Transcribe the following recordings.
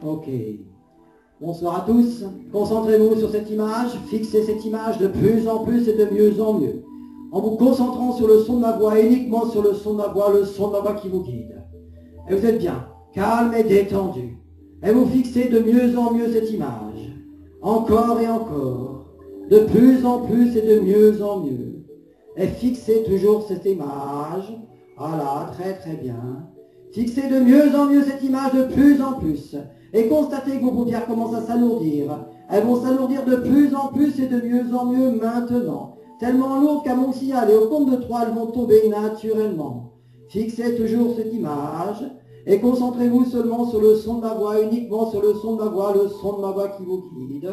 Ok. Bonsoir à tous. Concentrez-vous sur cette image. Fixez cette image de plus en plus et de mieux en mieux. En vous concentrant sur le son de ma voix, uniquement sur le son de ma voix, le son de ma voix qui vous guide. Et vous êtes bien, calme et détendu. Et vous fixez de mieux en mieux cette image. Encore et encore. De plus en plus et de mieux en mieux. Et fixez toujours cette image. Voilà, très très bien. Fixez de mieux en mieux cette image de plus en plus. Et constatez que vos paupières commencent à s'alourdir. Elles vont s'alourdir de plus en plus et de mieux en mieux maintenant. Tellement lourdes qu'à mon signal et au compte de 3, elles vont tomber naturellement. Fixez toujours cette image. Et concentrez-vous seulement sur le son de ma voix, uniquement sur le son de ma voix, le son de ma voix qui vous guide.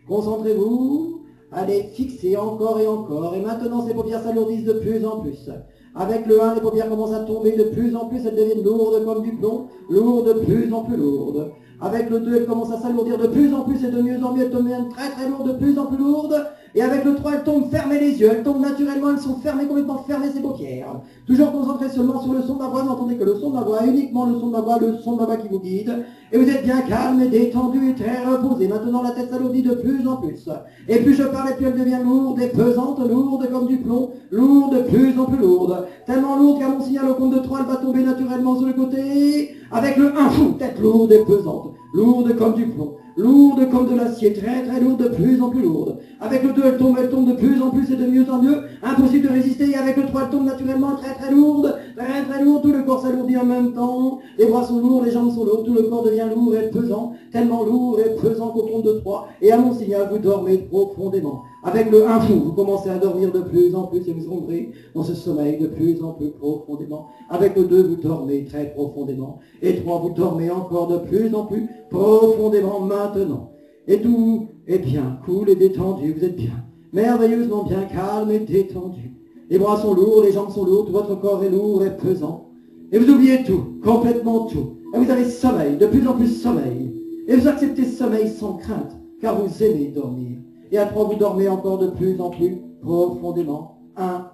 Concentrez-vous. Allez, fixez encore et encore. Et maintenant, ces paupières s'alourdissent de plus en plus. Avec le 1, les paupières commencent à tomber de plus en plus, elles deviennent lourdes comme du plomb, lourdes, de plus en plus lourdes. Avec le 2, elles commencent à s'alourdir de plus en plus et de mieux en mieux, elles deviennent très très lourdes, de plus en plus lourdes. Et avec le 3, elles tombent fermées les yeux, elles tombent naturellement, elles sont fermées, complètement fermées ces paupières. Toujours concentrées seulement sur le son de ma voix, n'entendez que le son de ma voix, uniquement le son de ma voix, le son de ma voix qui vous guide. Et vous êtes bien calme et détendu et très reposé. Maintenant la tête s'alourdit de plus en plus. Et plus je parle, et plus elle devient lourde et pesante, lourde comme du plomb, lourde, de plus en plus lourde. Tellement lourde qu'à mon signal au compte de 3, elle va tomber naturellement sur le côté. Avec le 1, fou, tête lourde et pesante, lourde comme du plomb, lourde comme de l'acier, très très lourde, de plus en plus lourde. Avec le 2, elle tombe de plus en plus et de mieux en mieux. Impossible de résister. Et avec le 3, elle tombe naturellement très très lourde, tout le corps s'alourdit en même temps. Les bras sont lourds, les jambes sont lourdes, tout le corps devient lourd et pesant, tellement lourd et pesant qu'au compte de 3. Et à mon signal, vous dormez profondément. Avec le 1 fou, vous commencez à dormir de plus en plus et vous sombrez dans ce sommeil de plus en plus profondément. Avec le 2, vous dormez très profondément. Et 3, vous dormez encore de plus en plus profondément maintenant. Et tout est bien, cool et détendu, vous êtes bien, merveilleusement bien calme et détendu. Les bras sont lourds, les jambes sont lourdes, votre corps est lourd et pesant. Et vous oubliez tout, complètement tout. Et vous avez sommeil, de plus en plus sommeil. Et vous acceptez ce sommeil sans crainte, car vous aimez dormir. Et à 3, vous dormez encore de plus en plus profondément. 1,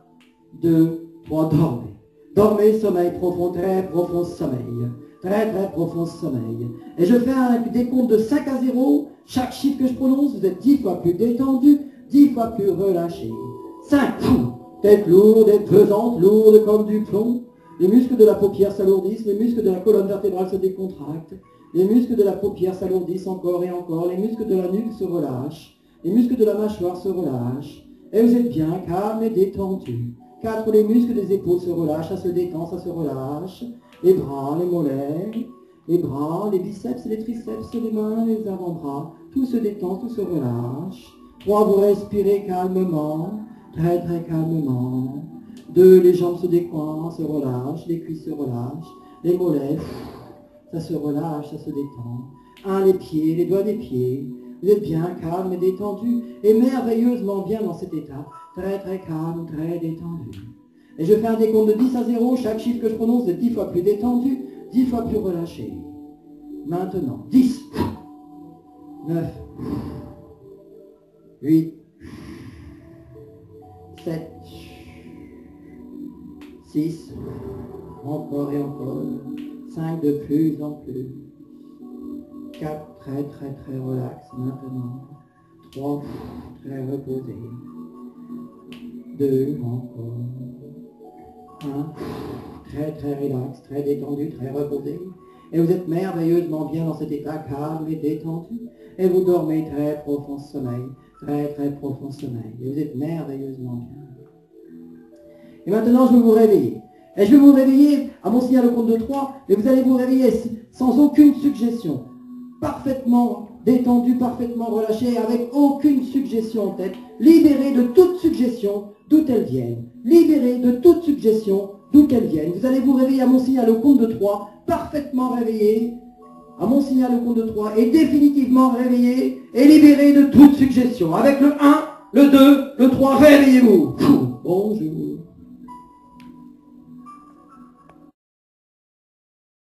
2, 3, dormez. Dormez, sommeil profond, très profond sommeil. Très très profond sommeil. Et je fais un décompte de 5 à 0. Chaque chiffre que je prononce, vous êtes 10 fois plus détendu, 10 fois plus relâché. 5, tête lourde et pesante, lourde comme du plomb. Les muscles de la paupière s'alourdissent, les muscles de la colonne vertébrale se décontractent. Les muscles de la paupière s'alourdissent encore et encore, les muscles de la nuque se relâchent. Les muscles de la mâchoire se relâchent. Et vous êtes bien calme et détendu. 4, les muscles des épaules se relâchent, ça se détend, ça se relâche. Les bras, les mollets, les bras, les biceps, les triceps, les mains, les avant-bras. Tout se détend, tout se relâche. 3, vous respirez calmement, très très calmement. 2, les jambes se décoincent, se relâchent, les cuisses se relâchent. Les mollets, ça se relâche, ça se détend. 1, les pieds, les doigts des pieds. Vous êtes bien calme et détendu et merveilleusement bien dans cet état. Très très calme, très détendu. Et je fais un décompte de 10 à 0. Chaque chiffre que je prononce est 10 fois plus détendu, 10 fois plus relâché. Maintenant, 10, 9, 8, 7, 6, encore et encore, 5 de plus en plus, 4, très très très relax maintenant, 3, très reposé, 2, encore, 1, très très relax, très détendu, très reposé. Et vous êtes merveilleusement bien dans cet état calme et détendu. Et vous dormez très profond sommeil, très très profond sommeil. Et vous êtes merveilleusement bien. Et maintenant, je vais vous réveiller. Et je vais vous réveiller à mon signal au compte de 3. Et vous allez vous réveiller sans aucune suggestion. Parfaitement détendu, parfaitement relâché, avec aucune suggestion en tête. Libéré de toute suggestion, d'où elle vienne. Libéré de toute suggestion, d'où qu'elle vienne. Vous allez vous réveiller à mon signal au compte de 3, parfaitement réveillé, à mon signal au compte de 3, et définitivement réveillé, et libéré de toute suggestion. Avec le 1, le 2, le 3, réveillez-vous. Bonjour.